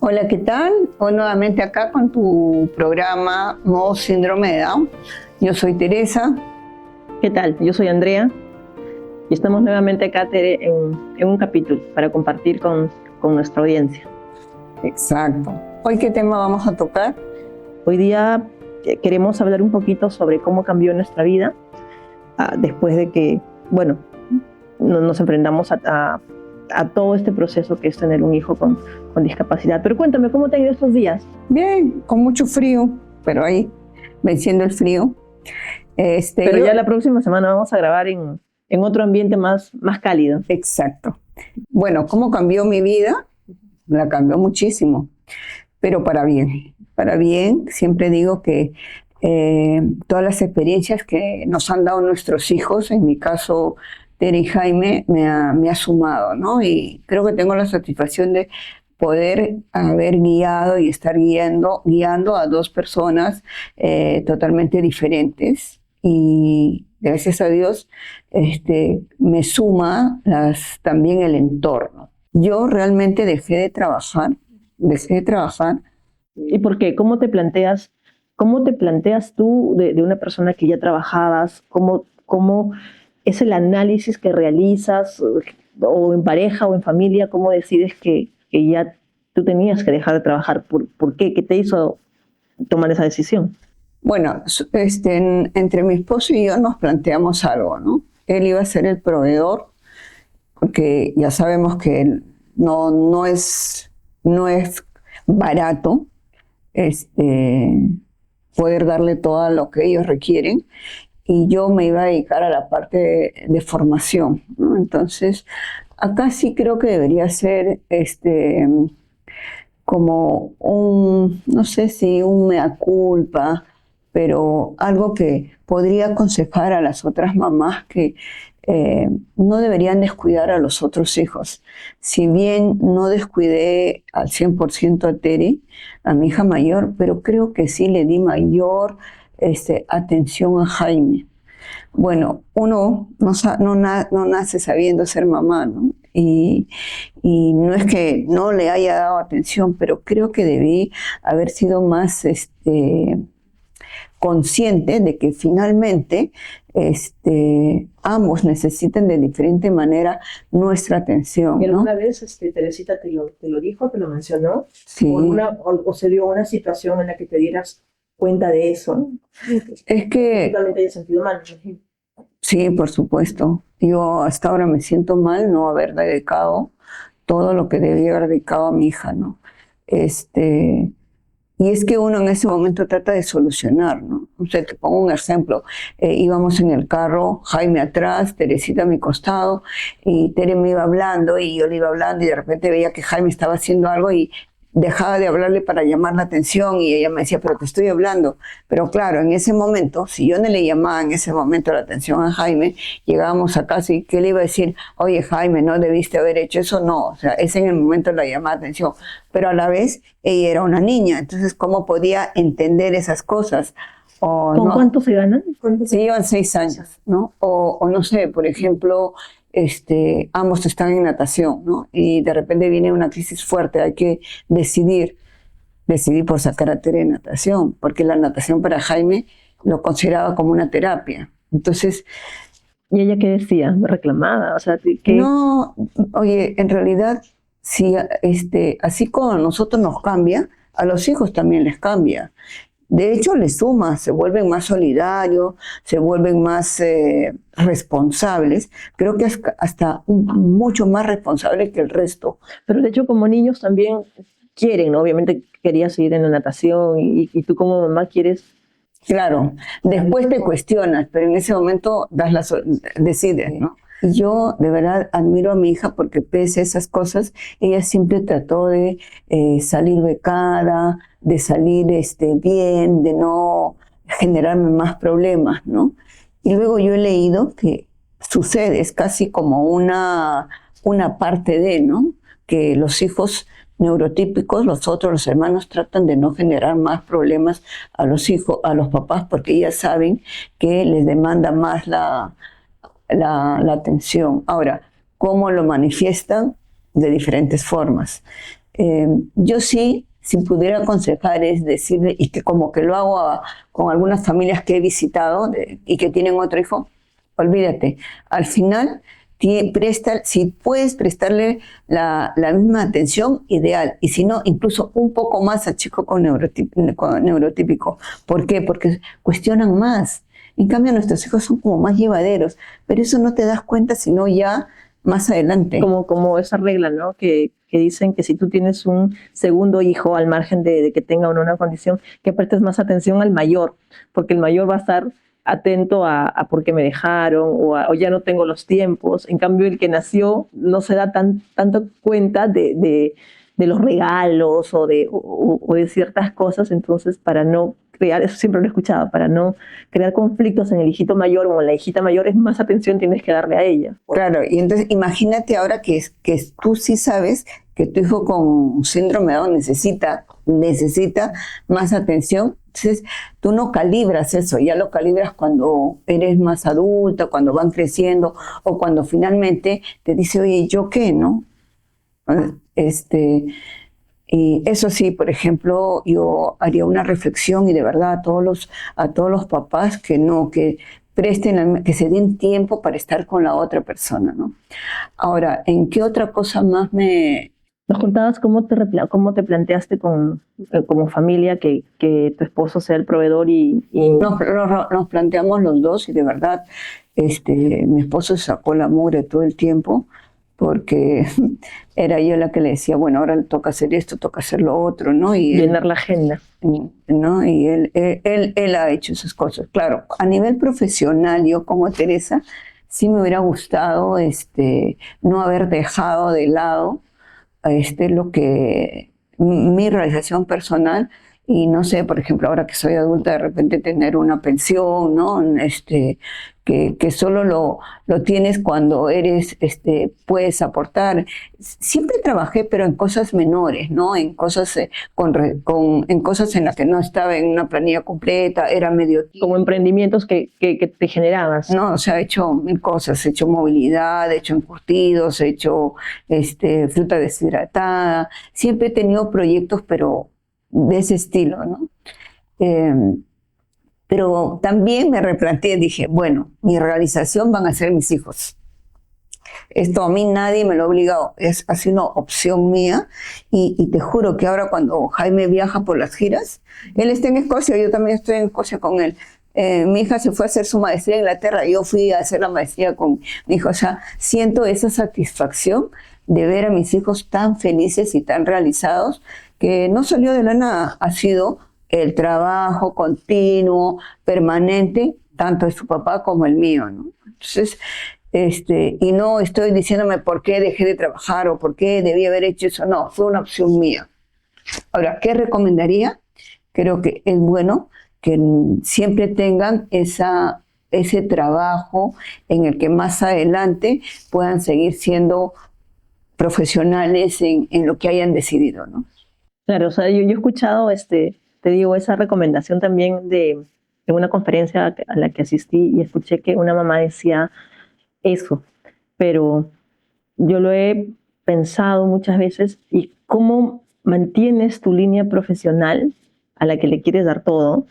Hola, ¿qué tal? Hoy nuevamente acá con tu programa Modo Síndrome de Down. Yo soy Teresa. ¿Qué tal? Yo soy Andrea y estamos nuevamente acá, Tere, en un capítulo para compartir con nuestra audiencia. Exacto. ¿Hoy qué tema vamos a tocar? Hoy día queremos hablar un poquito sobre cómo cambió nuestra vida después de que, bueno, nos enfrentamos a todo este proceso que es tener un hijo con discapacidad. Pero cuéntame, ¿cómo te han ido estos días? Bien, con mucho frío, pero ahí, venciendo el frío. Pero ya la próxima semana vamos a grabar en otro ambiente más cálido. Exacto. Bueno, ¿cómo cambió mi vida? La cambió muchísimo, pero para bien. Para bien, siempre digo que todas las experiencias que nos han dado nuestros hijos, en mi caso Tere y Jaime, me ha sumado, ¿no? Y creo que tengo la satisfacción de poder haber guiado y estar guiando a dos personas totalmente diferentes. Y gracias a Dios me suma también el entorno. Yo realmente dejé de trabajar. ¿Y por qué? ¿Cómo te planteas tú de una persona que ya trabajabas? ¿Cómo es el análisis que realizas, o en pareja o en familia? ¿Cómo decides que ya tú tenías que dejar de trabajar? ¿Por qué? ¿Qué te hizo tomar esa decisión? Bueno, entre mi esposo y yo nos planteamos algo, ¿no? Él iba a ser el proveedor, porque ya sabemos que él no es barato poder darle todo lo que ellos requieren, y yo me iba a dedicar a la parte de formación, ¿no? Entonces, acá sí creo que debería ser como no sé si un mea culpa, pero algo que podría aconsejar a las otras mamás que no deberían descuidar a los otros hijos. Si bien no descuidé al 100% a Tere, a mi hija mayor, pero creo que sí le di mayor atención a Jaime. Bueno, uno no nace sabiendo ser mamá, ¿no? Y no es que no le haya dado atención, pero creo que debí haber sido más consciente de que finalmente ambos necesitan de diferente manera nuestra atención, ¿Y ¿no? alguna vez Teresita te lo dijo, te lo mencionó? Sí. ¿O se dio una situación en la que te dieras cuenta de eso? Es que Totalmente haya sentido mal. sí, por supuesto. Yo hasta ahora me siento mal no haber dedicado todo lo que debía haber dedicado a mi hija, ¿no? Y es que uno en ese momento trata de solucionar, ¿no? O sea, te pongo un ejemplo. Íbamos en el carro, Jaime atrás, Teresita a mi costado, y Tere me iba hablando y yo le iba hablando, y de repente veía que Jaime estaba haciendo algo y dejaba de hablarle para llamar la atención, y ella me decía, pero te estoy hablando. Pero claro, en ese momento, si yo no le llamaba en ese momento la atención a Jaime, llegábamos a casa y ¿qué le iba a decir? Oye, Jaime, no debiste haber hecho eso. No, o sea, es en el momento la llamada de atención. Pero a la vez, ella era una niña, entonces, ¿cómo podía entender esas cosas? ¿Con cuánto se ganan? Se llevan 6 años, ¿no? O no sé, por ejemplo, ambos están en natación, ¿no? Y de repente viene una crisis fuerte, hay que decidir por sacar a Tere de natación, porque la natación para Jaime lo consideraba como una terapia. Entonces, ¿y ella qué decía? ¿Reclamada? O sea, ¿qué? no, oye, en realidad, si así como a nosotros nos cambia, a los hijos también les cambia. De hecho, les suma, se vuelven más solidarios, se vuelven más responsables. Creo que hasta mucho más responsables que el resto. Pero de hecho, como niños también quieren, ¿no? Obviamente querías seguir en la natación y tú como mamá quieres. Claro, después te cuestionas, pero en ese momento decides, ¿no? Y yo de verdad admiro a mi hija porque pese a esas cosas, ella siempre trató de salir becada, de salir bien, de no generarme más problemas, ¿no? Y luego yo he leído que sucede, es casi como una parte de, ¿no? Que los hijos neurotípicos, los hermanos, tratan de no generar más problemas a los hijos, a los papás, porque ellas saben que les demanda más la atención. Ahora, ¿cómo lo manifiestan? De diferentes formas. Yo sí, si pudiera aconsejar, es decirle, y que como que lo hago con algunas familias que he visitado y que tienen otro hijo, olvídate, al final si puedes prestarle la misma atención, ideal, y si no, incluso un poco más a chico con neurotípico. ¿Por qué? Porque cuestionan más. En cambio, nuestros hijos son como más llevaderos, pero eso no te das cuenta sino ya más adelante. Como esa regla, ¿no? Que dicen que si tú tienes un segundo hijo, al margen de que tenga o no una condición, que prestes más atención al mayor, porque el mayor va a estar atento a por qué me dejaron o ya no tengo los tiempos. En cambio, el que nació no se da tanto cuenta de los regalos o de ciertas cosas, entonces para no crear, eso siempre lo he escuchado, para no crear conflictos en el hijito mayor o en la hijita mayor, es más atención tienes que darle a ella. Claro, y entonces imagínate ahora que tú sí sabes que tu hijo con síndrome de Down necesita más atención. Entonces tú no calibras eso, ya lo calibras cuando eres más adulta, cuando van creciendo o cuando finalmente te dice, oye, ¿yo qué, no? Y eso sí, por ejemplo, yo haría una reflexión y de verdad a todos los papás que que se den tiempo para estar con la otra persona, ¿no? Ahora, ¿en qué otra cosa más Nos contabas cómo te planteaste como familia que tu esposo sea el proveedor nos planteamos los dos y de verdad, mi esposo sacó la mugre todo el tiempo porque era yo la que le decía, bueno, ahora toca hacer esto, toca hacer lo otro, ¿no? Y llenar la agenda. ¿no? Y él ha hecho esas cosas. Claro, a nivel profesional, yo como Teresa, sí me hubiera gustado no haber dejado de lado lo que mi realización personal y no sé, por ejemplo, ahora que soy adulta, de repente tener una pensión, ¿no? Que solo lo tienes cuando puedes aportar. Siempre trabajé, pero en cosas menores, ¿no? En cosas, en cosas en las que no estaba en una planilla completa, era medio tiempo. Como emprendimientos que te generabas. No, o sea, he hecho mil cosas, he hecho movilidad, he hecho encurtidos, he hecho fruta deshidratada, siempre he tenido proyectos, pero de ese estilo, ¿no? Pero también me replanteé, dije, bueno, mi realización van a ser mis hijos. Esto a mí nadie me lo ha obligado, ha sido una opción mía y te juro que ahora cuando Jaime viaja por las giras, él está en Escocia, yo también estoy en Escocia con él. Mi hija se fue a hacer su maestría en Inglaterra, yo fui a hacer la maestría con mi hijo, o sea, siento esa satisfacción de ver a mis hijos tan felices y tan realizados que no salió de la nada, ha sido el trabajo continuo, permanente, tanto de su papá como el mío, ¿no? Entonces, y no estoy diciéndome por qué dejé de trabajar o por qué debí haber hecho eso, no, fue una opción mía. Ahora, ¿qué recomendaría? Creo que es bueno que siempre tengan ese trabajo en el que más adelante puedan seguir siendo profesionales en lo que hayan decidido, ¿no? Claro, o sea, yo he escuchado, te digo, esa recomendación también de una conferencia a la que asistí y escuché que una mamá decía eso, pero yo lo he pensado muchas veces y cómo mantienes tu línea profesional a la que le quieres dar todo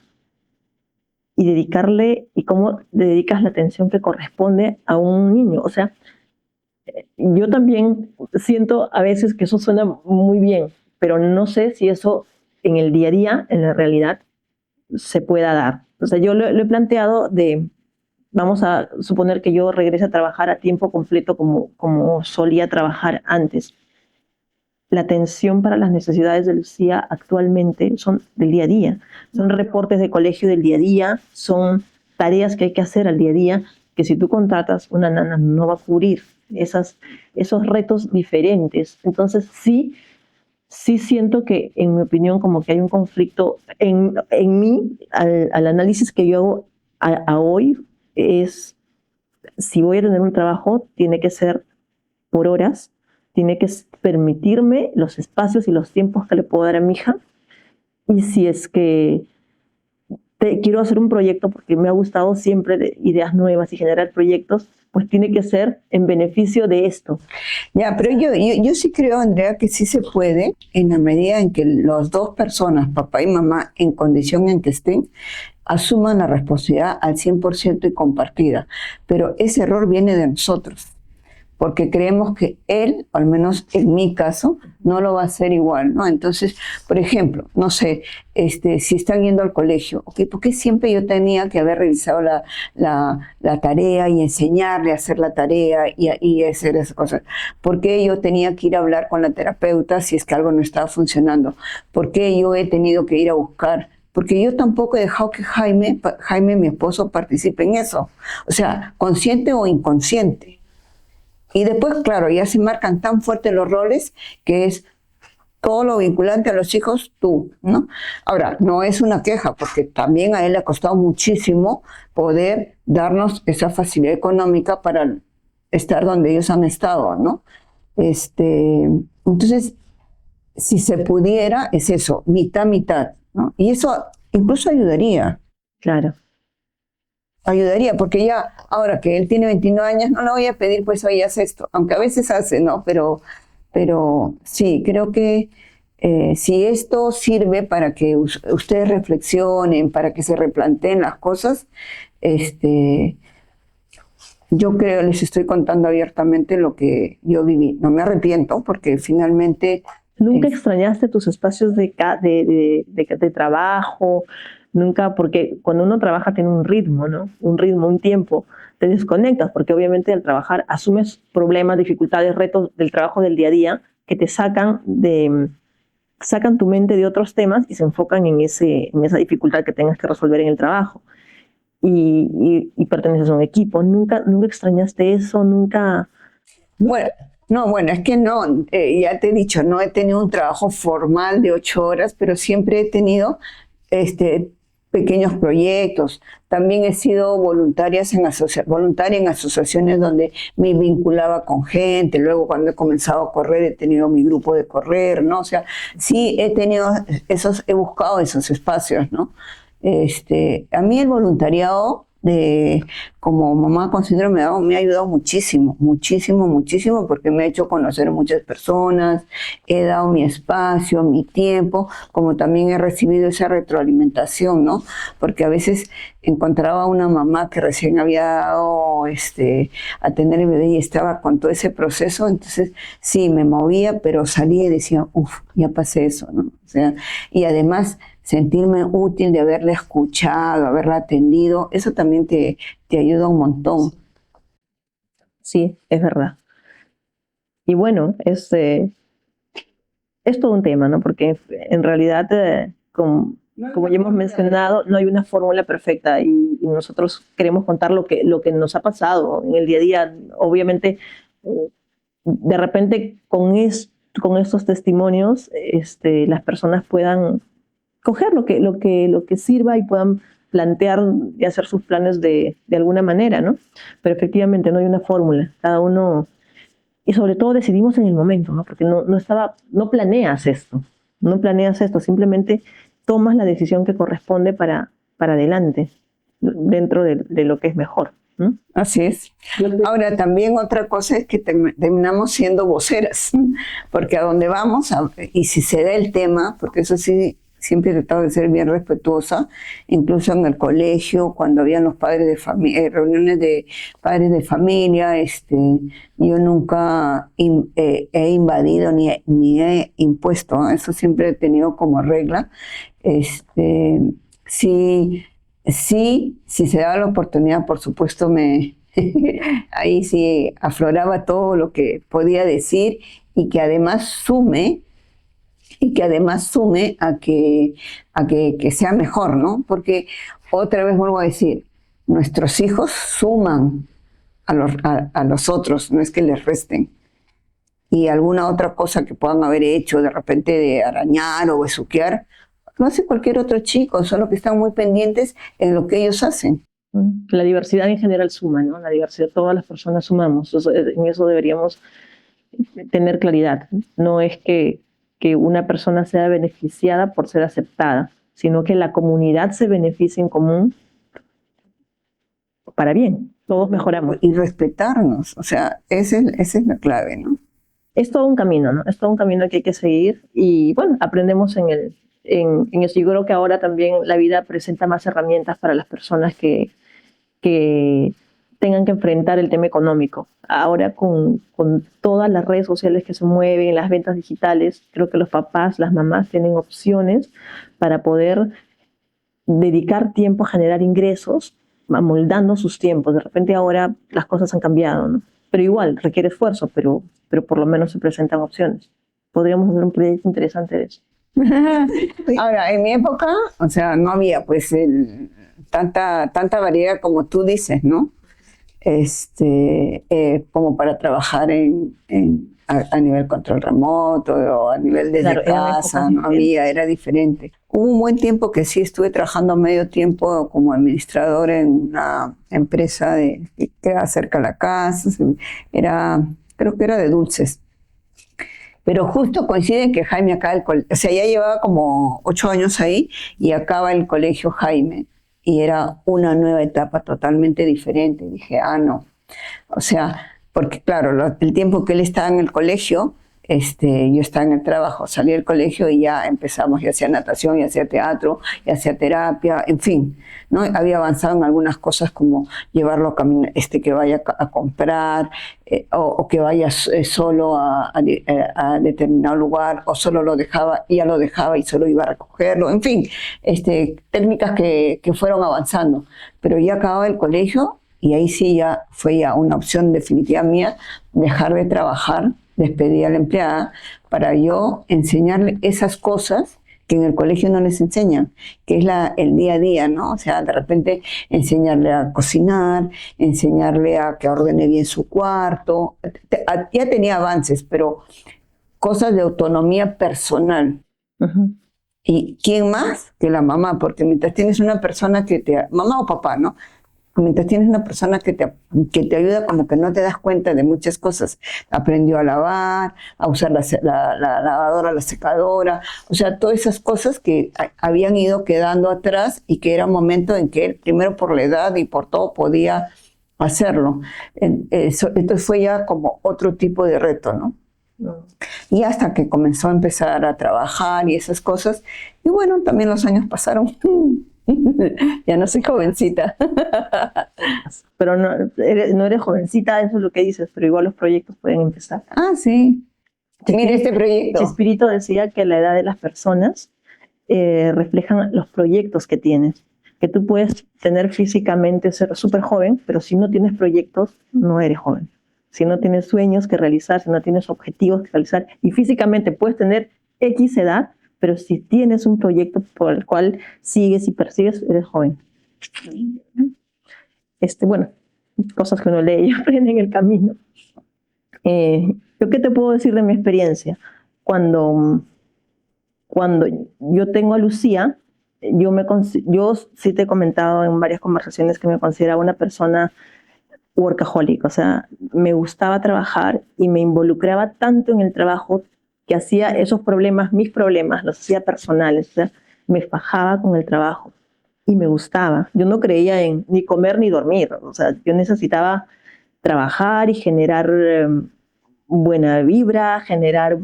y dedicarle y cómo le dedicas la atención que corresponde a un niño. O sea, yo también siento a veces que eso suena muy bien, pero no sé si eso en el día a día, en la realidad, se pueda dar. O sea, yo lo he planteado vamos a suponer que yo regrese a trabajar a tiempo completo como solía trabajar antes. La atención para las necesidades de Lucía actualmente son del día a día. Son reportes de colegio del día a día, son tareas que hay que hacer al día a día, que si tú contratas una nana no va a cubrir esos retos diferentes. Entonces sí siento que, en mi opinión, como que hay un conflicto en mí, al análisis que yo hago a hoy, es si voy a tener un trabajo, tiene que ser por horas, tiene que permitirme los espacios y los tiempos que le puedo dar a mi hija. Y si es que quiero hacer un proyecto porque me ha gustado siempre de ideas nuevas y generar proyectos, pues tiene que ser en beneficio de esto. Ya, pero yo sí creo, Andrea, que sí se puede en la medida en que las dos personas, papá y mamá, en condición en que estén, asuman la responsabilidad al 100% y compartida. Pero ese error viene de nosotros, porque creemos que él, o al menos en mi caso, no lo va a hacer igual, ¿no? Entonces, por ejemplo, no sé, si están yendo al colegio, ¿okay? ¿Por qué siempre yo tenía que haber revisado la tarea y enseñarle a hacer la tarea y hacer esas cosas? ¿Por qué yo tenía que ir a hablar con la terapeuta si es que algo no estaba funcionando? ¿Por qué yo he tenido que ir a buscar? Porque yo tampoco he dejado que Jaime, mi esposo, participe en eso. O sea, consciente o inconsciente. Y después, claro, ya se marcan tan fuertes los roles que es todo lo vinculante a los hijos, tú, ¿no? Ahora, no es una queja, porque también a él le ha costado muchísimo poder darnos esa facilidad económica para estar donde ellos han estado, ¿no? Entonces, si se pudiera, es eso, mitad, mitad, ¿no? Y eso incluso ayudaría. Claro. Ayudaría, porque ya, ahora que él tiene 29 años, no le voy a pedir, pues, oye, haz esto, aunque a veces hace, ¿no? Pero sí, creo que si esto sirve para que ustedes reflexionen, para que se replanteen las cosas, yo creo, les estoy contando abiertamente lo que yo viví. No me arrepiento, porque finalmente... ¿Nunca extrañaste tus espacios de trabajo? Nunca, porque cuando uno trabaja tiene un ritmo, ¿no? Un ritmo, un tiempo. Te desconectas, porque obviamente al trabajar asumes problemas, dificultades, retos del trabajo del día a día que te sacan tu mente de otros temas y se enfocan en esa dificultad que tengas que resolver en el trabajo. Y perteneces a un equipo. ¿Nunca extrañaste eso? ¿Nunca? Bueno, no, bueno, es que no, ya te he dicho, no he tenido un trabajo formal de 8 horas, pero siempre he tenido pequeños proyectos. También he sido voluntaria en asociaciones donde me vinculaba con gente. Luego, cuando he comenzado a correr, he tenido mi grupo de correr, ¿no? O sea, sí he buscado esos espacios, ¿no? A mí el voluntariado como mamá con síndrome de Down me ha ayudado muchísimo, muchísimo, muchísimo, porque me ha hecho conocer muchas personas, he dado mi espacio, mi tiempo, como también he recibido esa retroalimentación, ¿no? Porque a veces encontraba una mamá que recién había dado a tener el bebé y estaba con todo ese proceso, entonces sí, me movía, pero salía y decía, uff, ya pasé eso, ¿no? O sea, y además sentirme útil de haberla escuchado, haberla atendido, eso también te ayuda un montón. Sí, es verdad. Y bueno, es todo un tema, ¿no? Porque en realidad, como ya hemos mencionado, no hay una fórmula perfecta y nosotros queremos contar lo que nos ha pasado en el día a día. Obviamente, de repente con estos testimonios, las personas puedan coger lo que sirva y puedan plantear y hacer sus planes de alguna manera, ¿no? Pero efectivamente no hay una fórmula, cada uno, y sobre todo decidimos en el momento, ¿no? Porque no planeas esto, simplemente tomas la decisión que corresponde para adelante, dentro de lo que es mejor, ¿no? Así es. Ahora, también otra cosa es que terminamos siendo voceras, porque a donde vamos, y si se da el tema, porque eso sí, siempre he tratado de ser bien respetuosa, incluso en el colegio, cuando habían los padres de familia, reuniones de padres de familia, yo nunca he invadido ni he impuesto, ¿no? Eso siempre he tenido como regla. Sí, si se daba la oportunidad, por supuesto, ahí sí afloraba todo lo que podía decir y que además sume a que sea mejor, ¿no? Porque otra vez vuelvo a decir, nuestros hijos suman a los otros, no es que les resten. Y alguna otra cosa que puedan haber hecho, de repente de arañar o besuquear, lo hace cualquier otro chico, solo que están muy pendientes en lo que ellos hacen. La diversidad en general suma, ¿no? La diversidad, todas las personas sumamos. En eso deberíamos tener claridad. No es que una persona sea beneficiada por ser aceptada, sino que la comunidad se beneficie en común para bien. Todos mejoramos. Y respetarnos, o sea, esa es la clave, ¿no? Es todo un camino, ¿no? Es todo un camino que hay que seguir y, bueno, aprendemos en eso. Yo creo que ahora también la vida presenta más herramientas para las personas que tengan que enfrentar el tema económico. Ahora con todas las redes sociales que se mueven, las ventas digitales, creo que los papás, las mamás tienen opciones para poder dedicar tiempo a generar ingresos, amoldando sus tiempos. De repente ahora las cosas han cambiado, ¿no? Pero igual, requiere esfuerzo, pero por lo menos se presentan opciones. Podríamos hacer un proyecto interesante de eso. Ahora, en mi época, o sea, no había pues tanta variedad como tú dices, ¿no? Como para trabajar a nivel control remoto o a nivel desde casa, no había, era diferente. Hubo un buen tiempo que sí estuve trabajando medio tiempo como administrador en una empresa que quedaba cerca de la casa, creo que era de dulces. Pero justo coincide que Jaime acaba el colegio, o sea, ya llevaba como 8 años ahí y acaba el colegio Jaime. Y era una nueva etapa totalmente diferente. Dije, no. O sea, porque claro, el tiempo que él estaba en el colegio, yo estaba en el trabajo, salí del colegio y ya empezamos, ya hacía natación, ya hacía teatro, ya hacía terapia, en fin, ¿no? Había avanzado en algunas cosas como llevarlo a caminar, que vaya a comprar, o que vaya solo a determinado lugar, o solo lo dejaba, y ya lo dejaba y solo iba a recogerlo, en fin, técnicas que fueron avanzando. Pero ya acababa el colegio y ahí sí ya fue ya una opción definitiva mía, dejar de trabajar, despedir a la empleada para yo enseñarle esas cosas que en el colegio no les enseñan, que es el día a día, ¿no? O sea, de repente enseñarle a cocinar, enseñarle a que ordene bien su cuarto. Ya tenía avances, pero cosas de autonomía personal. Uh-huh. ¿Y quién más que la mamá? Porque mientras tienes una persona mamá o papá, ¿no? Mientras tienes una persona que te ayuda, como que no te das cuenta de muchas cosas. Aprendió a lavar, a usar la lavadora, la secadora, o sea, todas esas cosas que habían ido quedando atrás y que era un momento en que él, primero por la edad y por todo, podía hacerlo. Entonces fue ya como otro tipo de reto, ¿no? Y hasta que comenzó a empezar a trabajar y esas cosas, y bueno, también los años pasaron. Ya no soy jovencita. Pero no eres jovencita, eso es lo que dices, pero igual los proyectos pueden empezar. Sí. Mira este proyecto. Chespirito decía que la edad de las personas reflejan los proyectos que tienes. Que tú puedes tener físicamente, ser súper joven, pero si no tienes proyectos, no eres joven. Si no tienes sueños que realizar, si no tienes objetivos que realizar, y físicamente puedes tener X edad, pero si tienes un proyecto por el cual sigues y persigues, eres joven. Bueno, cosas que uno lee y aprende en el camino. ¿Yo qué te puedo decir de mi experiencia? Cuando yo tengo a Lucía, yo sí te he comentado en varias conversaciones que me consideraba una persona workaholic, o sea, me gustaba trabajar y me involucraba tanto en el trabajo que hacía esos problemas, mis problemas, los hacía personales, o sea, me fajaba con el trabajo y me gustaba. Yo no creía en ni comer ni dormir, o sea, yo necesitaba trabajar y generar buena vibra, generar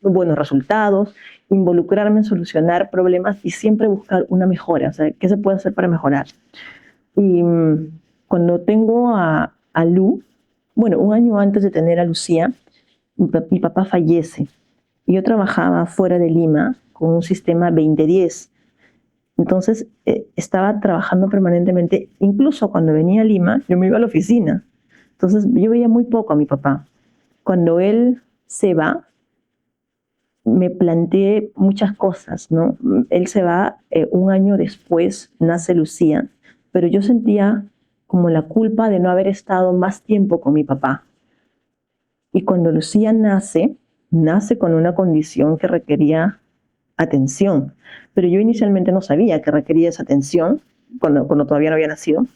buenos resultados, involucrarme en solucionar problemas y siempre buscar una mejora, o sea, ¿qué se puede hacer para mejorar? Y cuando tengo a Lu, bueno, un año antes de tener a Lucía, mi papá fallece. Yo trabajaba fuera de Lima con un sistema 2010. Entonces, estaba trabajando permanentemente. Incluso cuando venía a Lima, yo me iba a la oficina. Entonces, yo veía muy poco a mi papá. Cuando él se va, me planteé muchas cosas, ¿no? Él se va, un año después nace Lucía, pero yo sentía como la culpa de no haber estado más tiempo con mi papá. Y cuando Lucía nace con una condición que requería atención. Pero yo inicialmente no sabía que requería esa atención cuando todavía no había nacido.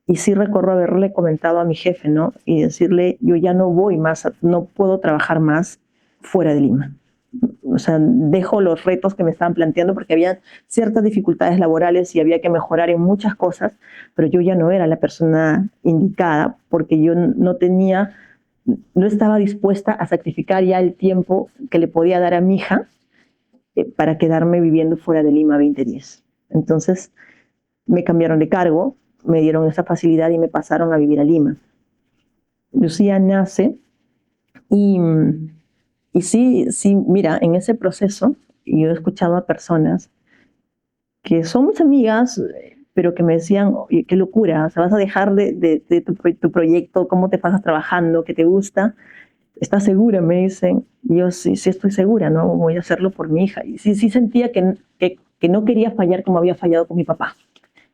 Y sí recuerdo haberle comentado a mi jefe, ¿no? Y decirle, yo ya no voy más, no puedo trabajar más fuera de Lima. O sea, dejo los retos que me estaban planteando porque había ciertas dificultades laborales y había que mejorar en muchas cosas, pero yo ya no era la persona indicada porque yo no estaba dispuesta a sacrificar ya el tiempo que le podía dar a mi hija para quedarme viviendo fuera de Lima 2010. Entonces me cambiaron de cargo, me dieron esa facilidad y me pasaron a vivir a Lima. Lucía nace y, y sí, sí, mira, en ese proceso yo he escuchado a personas que son mis amigas, pero que me decían, oye, qué locura, o sea, vas a dejar de tu proyecto, cómo te pasas trabajando, qué te gusta. ¿Estás segura? Me dicen. Y yo sí, sí estoy segura, ¿no? Voy a hacerlo por mi hija. Y sí, sí sentía que no quería fallar como había fallado con mi papá.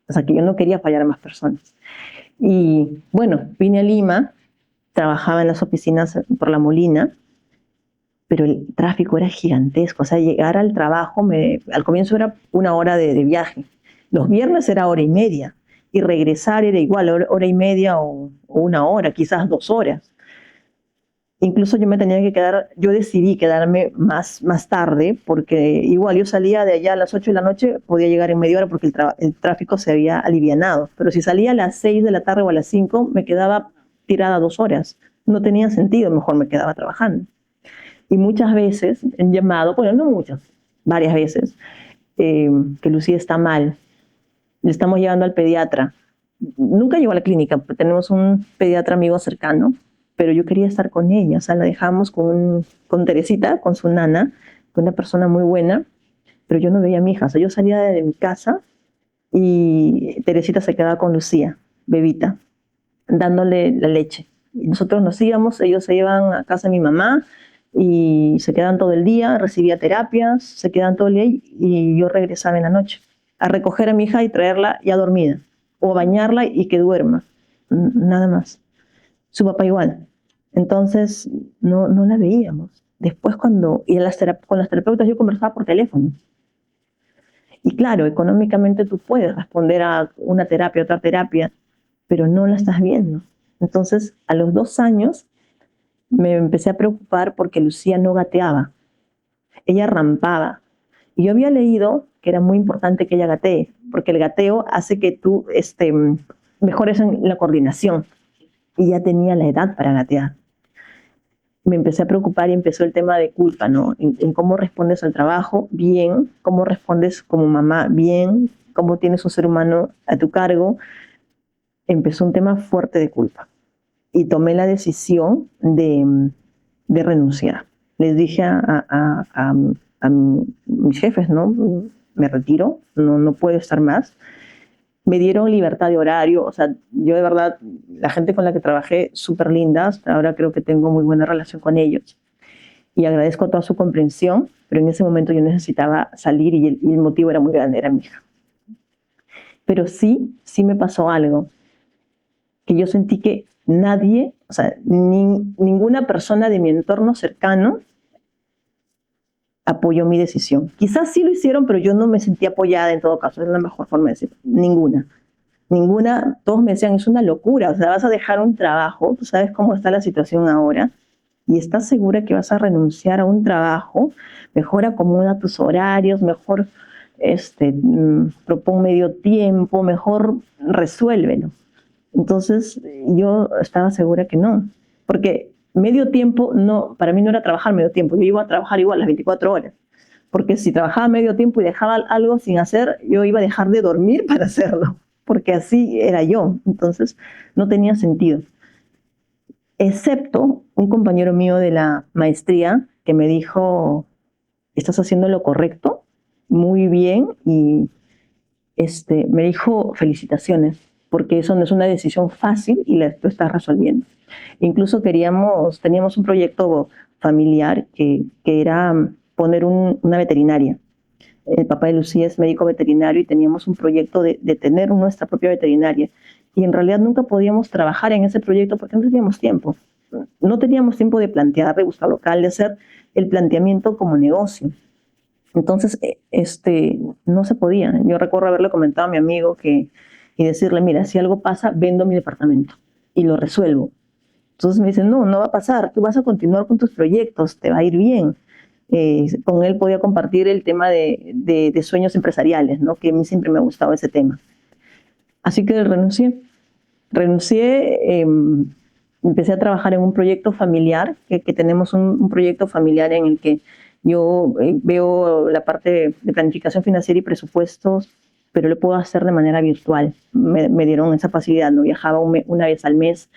O sea, que yo no quería fallar a más personas. Y bueno, vine a Lima, trabajaba en las oficinas por La Molina, pero el tráfico era gigantesco. O sea, llegar al trabajo, al comienzo era 1 hora de viaje. Los viernes era 1 hora y media. Y regresar era igual, 1 hora y media o 1 hora, quizás 2 horas. Incluso yo me tenía que quedar, yo decidí quedarme más tarde, porque igual yo salía de allá a las 8 de la noche, podía llegar en media hora porque el tráfico se había alivianado. Pero si salía a las 6 de la tarde o a las 5, me quedaba tirada 2 horas. No tenía sentido, mejor me quedaba trabajando. Y muchas veces han llamado, bueno, no muchas, varias veces, que Lucía está mal, le estamos llevando al pediatra. Nunca llegó a la clínica, tenemos un pediatra amigo cercano, pero yo quería estar con ella, o sea, la dejamos con Teresita, con su nana, con una persona muy buena, pero yo no veía a mi hija, o sea, yo salía de mi casa y Teresita se quedaba con Lucía, bebita, dándole la leche. Y nosotros nos íbamos, ellos se iban a casa de mi mamá y se quedaban todo el día, recibía terapias, se quedaban todo el día y yo regresaba en la noche a recoger a mi hija y traerla ya dormida, o a bañarla y que duerma, nada más. Su papá igual. Entonces no la veíamos. Después con las terapeutas yo conversaba por teléfono. Y claro, económicamente tú puedes responder a una terapia, otra terapia, pero no la estás viendo. Entonces, a los 2 años me empecé a preocupar porque Lucía no gateaba. Ella rampaba. Y yo había leído que era muy importante que ella gatee, porque el gateo hace que tú mejores en la coordinación. Y ya tenía la edad para gatear. Me empecé a preocupar y empezó el tema de culpa, ¿no? En cómo respondes al trabajo, bien, cómo respondes como mamá, bien, cómo tienes un ser humano a tu cargo. Empezó un tema fuerte de culpa. Y tomé la decisión de renunciar. Les dije a mis jefes, ¿no? Me retiro, no puedo estar más. Me dieron libertad de horario, o sea, yo de verdad, la gente con la que trabajé, súper lindas, ahora creo que tengo muy buena relación con ellos y agradezco toda su comprensión, pero en ese momento yo necesitaba salir y el motivo era muy grande, era mi hija. Pero sí me pasó algo, que yo sentí que nadie, o sea, ninguna persona de mi entorno cercano apoyó mi decisión. Quizás sí lo hicieron, pero yo no me sentí apoyada en todo caso, es la mejor forma de decir, ninguna, todos me decían, es una locura, o sea, vas a dejar un trabajo, tú sabes cómo está la situación ahora, y estás segura que vas a renunciar a un trabajo, mejor acomoda tus horarios, mejor propon medio tiempo, mejor resuélvelo. Entonces yo estaba segura que no, porque medio tiempo no, para mí no era trabajar medio tiempo, yo iba a trabajar igual las 24 horas, porque si trabajaba medio tiempo y dejaba algo sin hacer, yo iba a dejar de dormir para hacerlo, porque así era yo, entonces no tenía sentido. Excepto un compañero mío de la maestría que me dijo, estás haciendo lo correcto, muy bien, y me dijo felicitaciones, porque eso no es una decisión fácil y tú estás resolviendo. Incluso teníamos un proyecto familiar que era poner una veterinaria. El papá de Lucía es médico veterinario y teníamos un proyecto de tener nuestra propia veterinaria. Y en realidad nunca podíamos trabajar en ese proyecto porque no teníamos tiempo. No teníamos tiempo de plantear, de buscar local, de hacer el planteamiento como negocio. Entonces, no se podía. Yo recuerdo haberle comentado a mi amigo y decirle, mira, si algo pasa, vendo mi departamento y lo resuelvo. Entonces me dice, no va a pasar, tú vas a continuar con tus proyectos, te va a ir bien. con él podía compartir el tema de sueños empresariales, ¿no? Que a mí siempre me ha gustado ese tema. Así que renuncié, empecé a trabajar en un proyecto familiar, que tenemos un proyecto familiar en el que yo veo la parte de planificación financiera y presupuestos, pero lo puedo hacer de manera virtual. Me dieron esa facilidad, ¿no? Viajaba una vez al mes,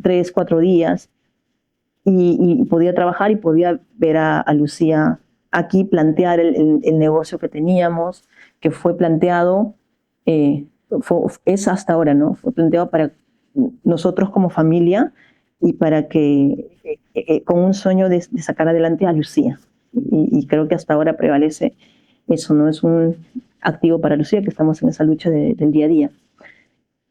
3, 4 días, y podía trabajar y podía ver a Lucía aquí, plantear el negocio que teníamos, que fue planteado, es hasta ahora, ¿no? Fue planteado para nosotros como familia y para que, con un sueño de sacar adelante a Lucía. Y creo que hasta ahora prevalece eso, ¿no? Es un activo para Lucía, que estamos en esa lucha del día a día.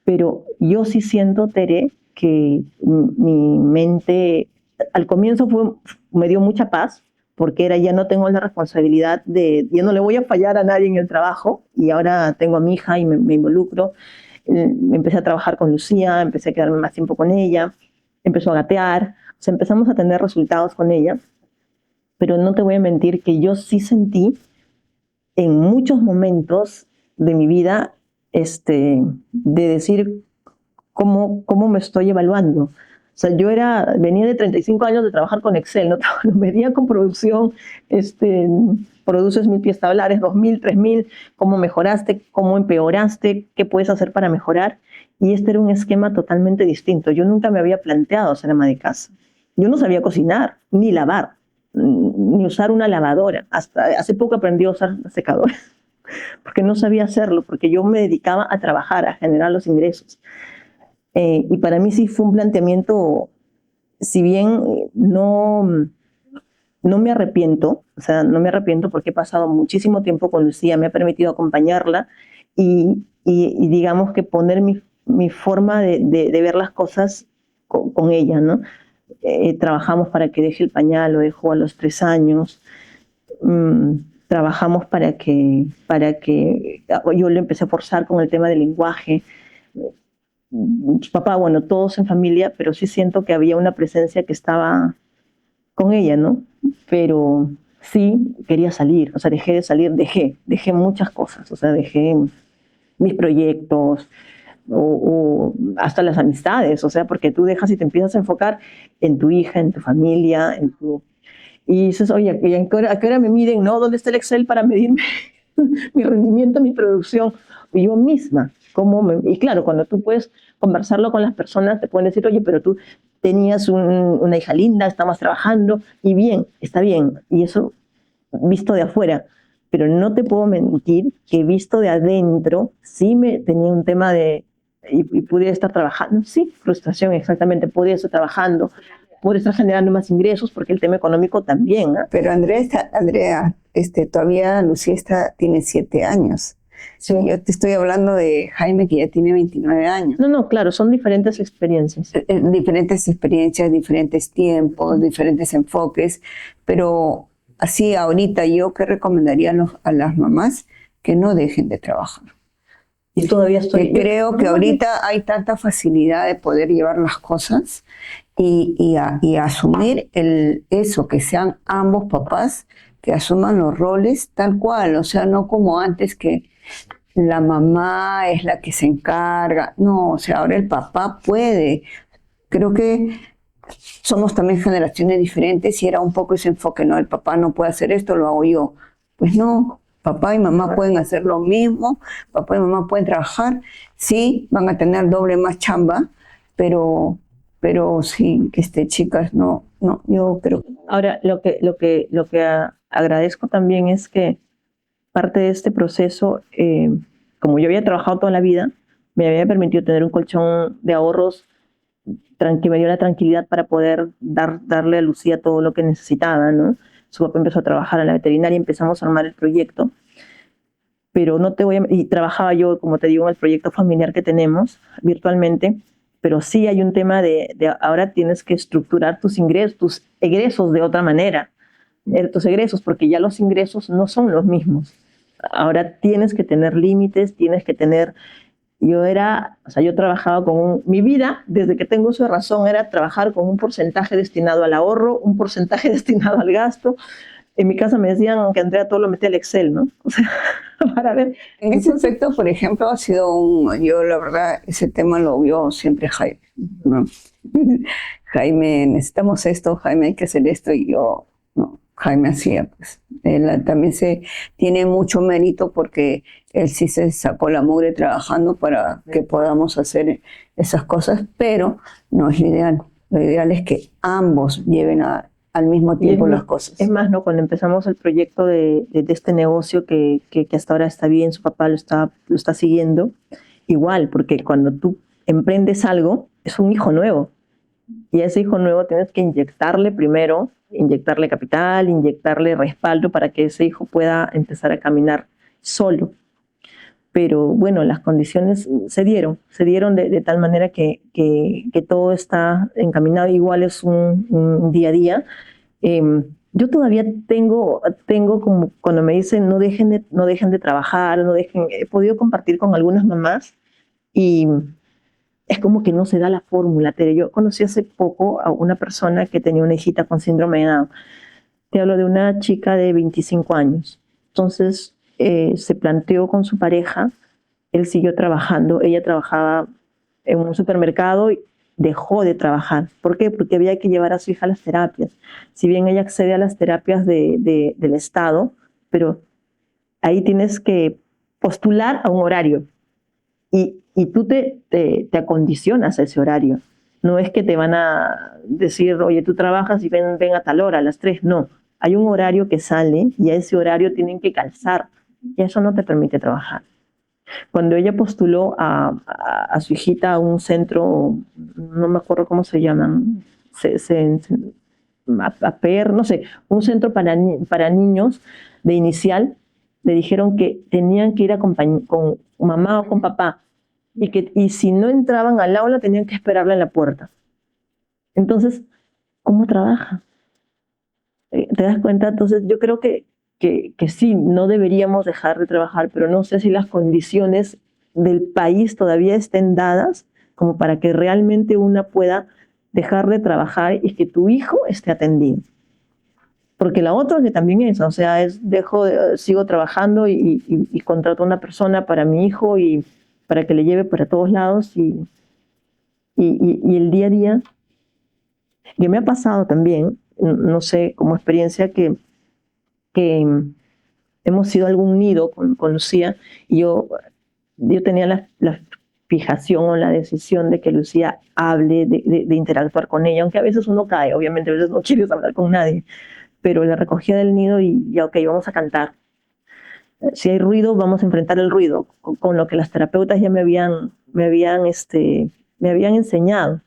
Pero yo sí siento, Tere, que mi mente al comienzo me dio mucha paz, porque era ya no tengo la responsabilidad ya no le voy a fallar a nadie en el trabajo, y ahora tengo a mi hija y me involucro. Empecé a trabajar con Lucía, empecé a quedarme más tiempo con ella, empezó a gatear, o sea, empezamos a tener resultados con ella, pero no te voy a mentir que yo sí sentí en muchos momentos de mi vida de decir cómo me estoy evaluando. O sea, venía de 35 años de trabajar con Excel, no medía con producción, produces 1000 pies tablares, 2000, 3000, cómo mejoraste, cómo empeoraste, qué puedes hacer para mejorar. Y este era un esquema totalmente distinto. Yo nunca me había planteado ser ama de casa. Yo no sabía cocinar, ni lavar, ni usar una lavadora. Hasta hace poco aprendí a usar la secadora, porque no sabía hacerlo, porque yo me dedicaba a trabajar, a generar los ingresos. Y para mí sí fue un planteamiento, si bien no me arrepiento, o sea, no me arrepiento porque he pasado muchísimo tiempo con Lucía, me ha permitido acompañarla y digamos que poner mi forma de ver las cosas con ella, ¿no? Trabajamos para que deje el pañal, lo dejó a los 3 años. Trabajamos para que yo le empecé a forzar con el tema del lenguaje. Papá, bueno, todos en familia, pero sí siento que había una presencia que estaba con ella, ¿no? Pero sí quería salir, o sea, dejé de salir, dejé muchas cosas, o sea, dejé mis proyectos o hasta las amistades, o sea, porque tú dejas y te empiezas a enfocar en tu hija, en tu familia, y dices, oye, ¿a qué hora me miden? ¿No? ¿Dónde está el Excel para medirme mi rendimiento, mi producción? Yo misma. Y claro, cuando tú puedes conversarlo con las personas, te pueden decir, oye, pero tú tenías una hija linda, estabas trabajando, y bien, está bien. Y eso visto de afuera. Pero no te puedo mentir que visto de adentro, sí tenía un tema y pudiera estar trabajando. Sí, frustración, exactamente. Podría estar trabajando, podría estar generando más ingresos, porque el tema económico también, ¿eh? Pero Andrea, todavía Lucía tiene 7 años. Sí. Yo te estoy hablando de Jaime, que ya tiene 29 años. No, claro, son diferentes experiencias. Diferentes experiencias, diferentes tiempos, diferentes enfoques, pero así ahorita yo que recomendaría a las mamás que no dejen de trabajar. Y todavía creo que ahorita hay tanta facilidad de poder llevar las cosas y asumir eso, que sean ambos papás, que asuman los roles tal cual, o sea, no como antes que la mamá es la que se encarga. No, o sea, ahora el papá puede. Creo que somos también generaciones diferentes y era un poco ese enfoque, no, el papá no puede hacer esto, lo hago yo. Pues no, papá y mamá pueden hacer lo mismo, papá y mamá pueden trabajar, sí, van a tener doble más chamba, pero sí, chicas, no, yo creo. Ahora, lo que agradezco también es que parte de este proceso, como yo había trabajado toda la vida, me había permitido tener un colchón de ahorros que me dio la tranquilidad para poder darle a Lucía todo lo que necesitaba, ¿no? Su papá empezó a trabajar en la veterinaria, empezamos a armar el proyecto, pero y trabajaba yo, como te digo, en el proyecto familiar que tenemos virtualmente, pero sí hay un tema de ahora tienes que estructurar tus ingresos, tus egresos de otra manera, tus egresos, porque ya los ingresos no son los mismos. Ahora tienes que tener límites, tienes que tener... Yo trabajaba mi vida, desde que tengo uso de razón, era trabajar con un porcentaje destinado al ahorro, un porcentaje destinado al gasto, en mi casa me decían que Andrea todo lo metía al Excel, ¿no? O sea, para ver. En ese aspecto, por ejemplo, ha sido yo la verdad, ese tema lo vio siempre Jaime, ¿no? Jaime, necesitamos esto, Jaime, hay que hacer esto, y yo, no, Jaime hacía, pues. Él también tiene mucho mérito porque él sí se sacó la mugre trabajando para que podamos hacer esas cosas, pero no es lo ideal. Lo ideal es que ambos lleven al mismo tiempo las cosas. Es más, ¿no? Cuando empezamos el proyecto de este negocio que hasta ahora está bien, su papá lo está siguiendo, igual, porque cuando tú emprendes algo, es un hijo nuevo. Y a ese hijo nuevo tienes que inyectarle primero, inyectarle capital, inyectarle respaldo para que ese hijo pueda empezar a caminar solo. Pero bueno, las condiciones se dieron de tal manera que todo está encaminado. Igual es un día a día. Yo todavía tengo como cuando me dicen no dejen de trabajar, he podido compartir con algunas mamás y es como que no se da la fórmula. Yo conocí hace poco a una persona que tenía una hijita con síndrome de Down. Te hablo de una chica de 25 años. Entonces se planteó con su pareja, él siguió trabajando, ella trabajaba en un supermercado y dejó de trabajar. ¿Por qué? Porque había que llevar a su hija a las terapias. Si bien ella accede a las terapias del Estado, pero ahí tienes que postular a un horario y tú te acondicionas a ese horario. No es que te van a decir, oye, tú trabajas y ven a tal hora, a las 3. No, hay un horario que sale y a ese horario tienen que calzar y eso no te permite trabajar. Cuando ella postuló a su hijita a un centro, no me acuerdo cómo se llaman, APER, no sé, un centro para niños de inicial, le dijeron que tenían que ir con mamá o con papá y si no entraban al aula tenían que esperarla en la puerta. Entonces, ¿cómo trabaja? ¿Te das cuenta? Entonces yo creo que sí, no deberíamos dejar de trabajar, pero no sé si las condiciones del país todavía estén dadas como para que realmente una pueda dejar de trabajar y que tu hijo esté atendido. Porque la otra que también es, o sea, sigo trabajando y contrato a una persona para mi hijo y para que le lleve para todos lados y el día a día, que me ha pasado también, no sé, como experiencia que hemos ido a algún nido con Lucía y yo tenía la fijación o la decisión de que Lucía hable, de interactuar con ella, aunque a veces uno cae, obviamente a veces no quieres hablar con nadie, pero la recogía del nido y ya, ok, vamos a cantar. Si hay ruido, vamos a enfrentar el ruido, con lo que las terapeutas ya me habían enseñado.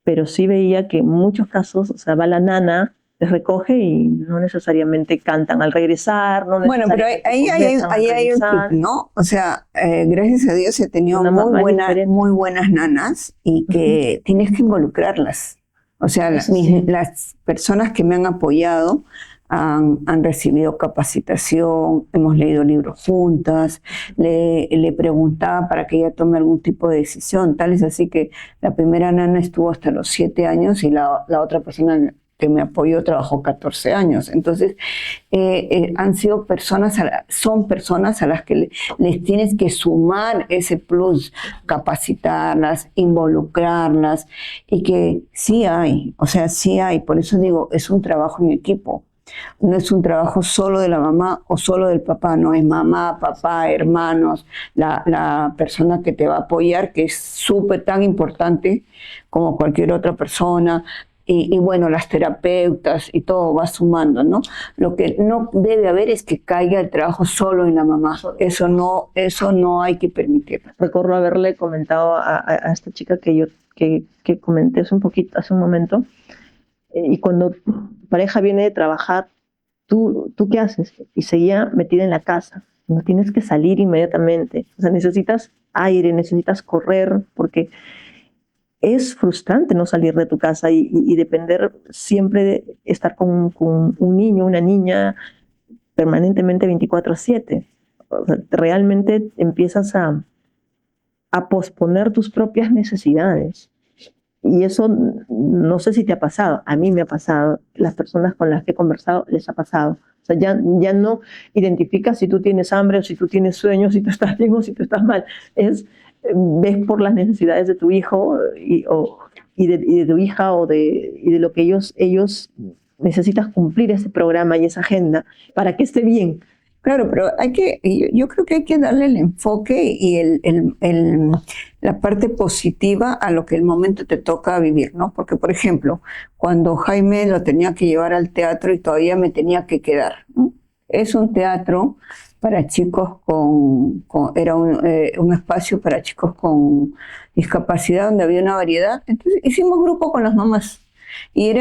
Pero sí veía que en muchos casos, o sea, va la nana, les recoge y no necesariamente cantan al regresar. No bueno, pero ahí hay un tip, ¿no? O sea, gracias a Dios he tenido muy buenas nanas y que tienes que involucrarlas. O sea, las personas que me han apoyado han recibido capacitación, hemos leído libros juntas, le preguntaba para que ella tome algún tipo de decisión. Tal es así que la primera nana estuvo hasta los 7 años y la otra persona que me apoyó trabajó 14 años. Entonces, son personas a las que les tienes que sumar ese plus, capacitarlas, involucrarlas, y que sí hay, o sea, sí hay. Por eso digo, es un trabajo en equipo. No es un trabajo solo de la mamá o solo del papá, no, es mamá, papá, hermanos, la persona que te va a apoyar, que es súper tan importante como cualquier otra persona. Y bueno, las terapeutas y todo va sumando, ¿no? Lo que no debe haber es que caiga el trabajo solo en la mamá. Eso no hay que permitirlo. Recuerdo haberle comentado a esta chica que comenté hace un momento, y cuando tu pareja viene de trabajar, ¿tú qué haces? Y seguía metida en la casa. No tienes que salir inmediatamente. O sea, necesitas aire, necesitas correr, porque es frustrante no salir de tu casa y depender siempre de estar con un niño, una niña, permanentemente 24/7. O sea, realmente empiezas a posponer tus propias necesidades. Y eso no sé si te ha pasado, a mí me ha pasado, las personas con las que he conversado les ha pasado. O sea, ya no identificas si tú tienes hambre o si tú tienes sueño, si tú estás bien o si tú estás mal. Ves por las necesidades de tu hijo y de tu hija y de lo que ellos necesitas cumplir ese programa y esa agenda para que esté bien. Claro, pero yo creo que hay que darle el enfoque y la parte positiva a lo que el momento te toca vivir, ¿no? Porque, por ejemplo, cuando Jaime lo tenía que llevar al teatro y todavía me tenía que quedar, ¿no? Es un teatro para chicos era un espacio para chicos con discapacidad donde había una variedad. Entonces hicimos grupo con las mamás. Y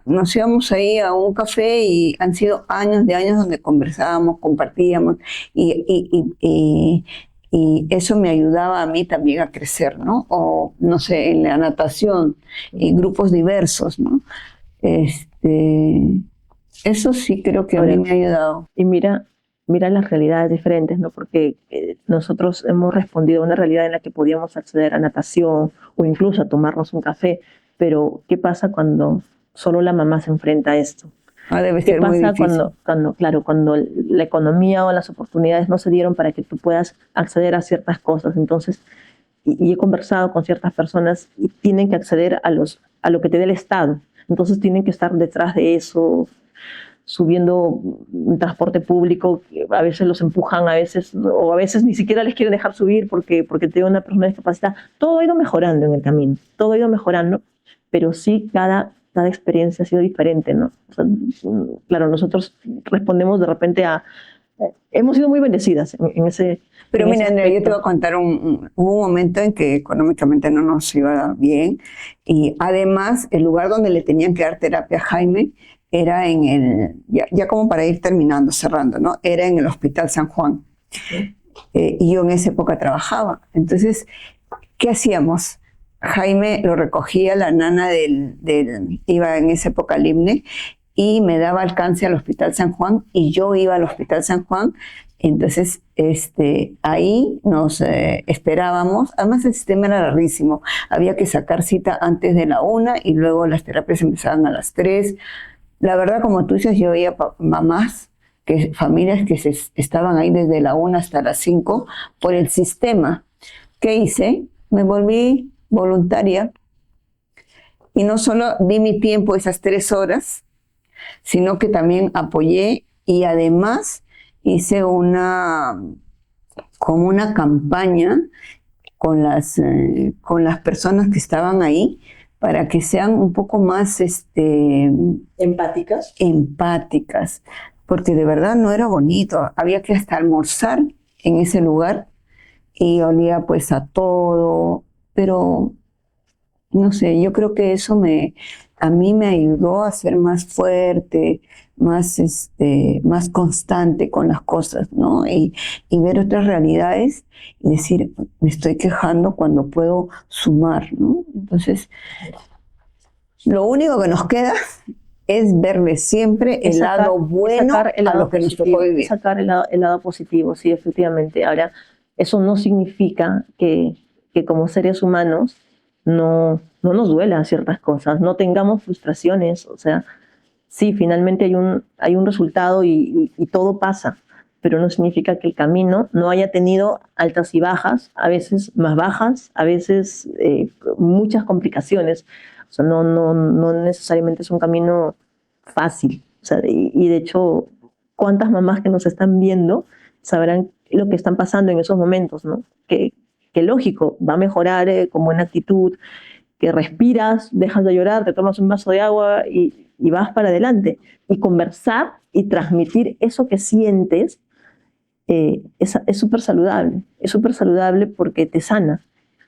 nos íbamos ahí a un café y han sido años de años donde conversábamos, compartíamos y eso me ayudaba a mí también a crecer, ¿no? O, no sé, en la natación, y grupos diversos, ¿no? Eso sí creo que a mí me ha ayudado. Y mira las realidades diferentes, ¿no? Porque nosotros hemos respondido a una realidad en la que podíamos acceder a natación o incluso a tomarnos un café, pero ¿qué pasa cuando solo la mamá se enfrenta a esto? Debe ser muy difícil. ¿Qué pasa cuando la economía o las oportunidades no se dieron para que tú puedas acceder a ciertas cosas? Entonces, y he conversado con ciertas personas y tienen que acceder a lo que te dé el Estado. Entonces tienen que estar detrás de eso, subiendo un transporte público, a veces los empujan, a veces ni siquiera les quieren dejar subir porque tiene una persona discapacitada. Todo ha ido mejorando en el camino, todo ha ido mejorando, pero sí cada experiencia ha sido diferente, ¿no? O sea, claro, nosotros respondemos de repente hemos sido muy bendecidas en ese. Pero mira, Andrea, yo te voy a contar hubo un momento en que económicamente no nos iba bien y además el lugar donde le tenían que dar terapia a Jaime era ya como para ir terminando, cerrando, ¿no? Era en el Hospital San Juan. Y yo en esa época trabajaba. Entonces, ¿qué hacíamos? Jaime lo recogía, la nana iba en esa época al IMNE y me daba alcance al Hospital San Juan y yo iba al Hospital San Juan. Entonces, ahí nos esperábamos. Además, el sistema era rarísimo. Había que sacar cita antes de la 1 y luego las terapias empezaban a las 3. La verdad, como tú dices, yo veía mamás, familias que estaban ahí desde la 1 hasta las 5 por el sistema. ¿Qué hice? Me volví voluntaria y no solo di mi tiempo esas 3 horas, sino que también apoyé y además hice como una campaña con las personas que estaban ahí para que sean un poco más empáticas, porque de verdad no era bonito. Había que hasta almorzar en ese lugar y olía pues a todo, pero no sé, yo creo que eso a mí me ayudó a ser más fuerte, más constante con las cosas, ¿no? Y ver otras realidades y decir, me estoy quejando cuando puedo sumar, ¿no? Entonces, lo único que nos queda es verle siempre el lado bueno a lo que nos tocó vivir. Sacar el lado positivo, sí, efectivamente. Ahora, eso no significa que como seres humanos no nos duelan ciertas cosas, no tengamos frustraciones, o sea, sí, finalmente hay un resultado y todo pasa, pero no significa que el camino no haya tenido altas y bajas, a veces más bajas, a veces muchas complicaciones. O sea, no necesariamente es un camino fácil. O sea, y de hecho, cuántas mamás que nos están viendo sabrán lo que están pasando en esos momentos, ¿no? Que lógico, va a mejorar con buena actitud, que respiras, dejas de llorar, te tomas un vaso de agua y vas para adelante. Y conversar y transmitir eso que sientes es súper saludable. Es súper saludable porque te sana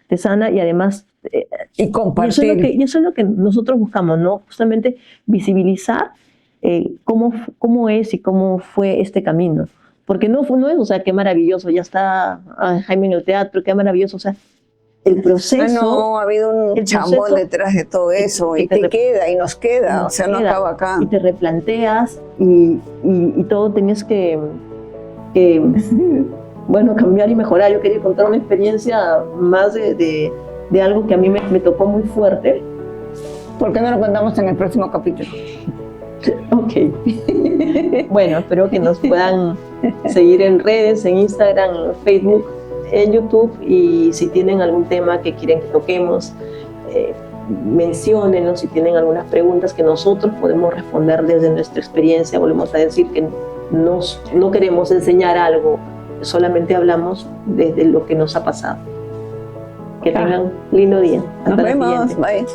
y además y compartir. Y eso es lo que nosotros buscamos, ¿no? Justamente visibilizar cómo es y cómo fue este camino. Porque no es, o sea, qué maravilloso, ya está Jaime en el teatro, qué maravilloso, o sea, el proceso. No, ha habido un chambón detrás de todo eso, y te queda, y nos queda, o sea, no acaba acá. Y te replanteas, y todo tenías que bueno, cambiar y mejorar. Yo quería contar una experiencia más de algo que a mí me tocó muy fuerte, ¿Por qué no lo contamos en el próximo capítulo? Ok. Bueno, espero que nos puedan seguir en redes, en Instagram, en Facebook, en YouTube, y si tienen algún tema que quieren que toquemos, menciónenlo. Si tienen algunas preguntas que nosotros podemos responder desde nuestra experiencia. Volvemos a decir que no queremos enseñar algo, solamente hablamos desde lo que nos ha pasado. Que tengan un lindo día. Nos vemos. Bye.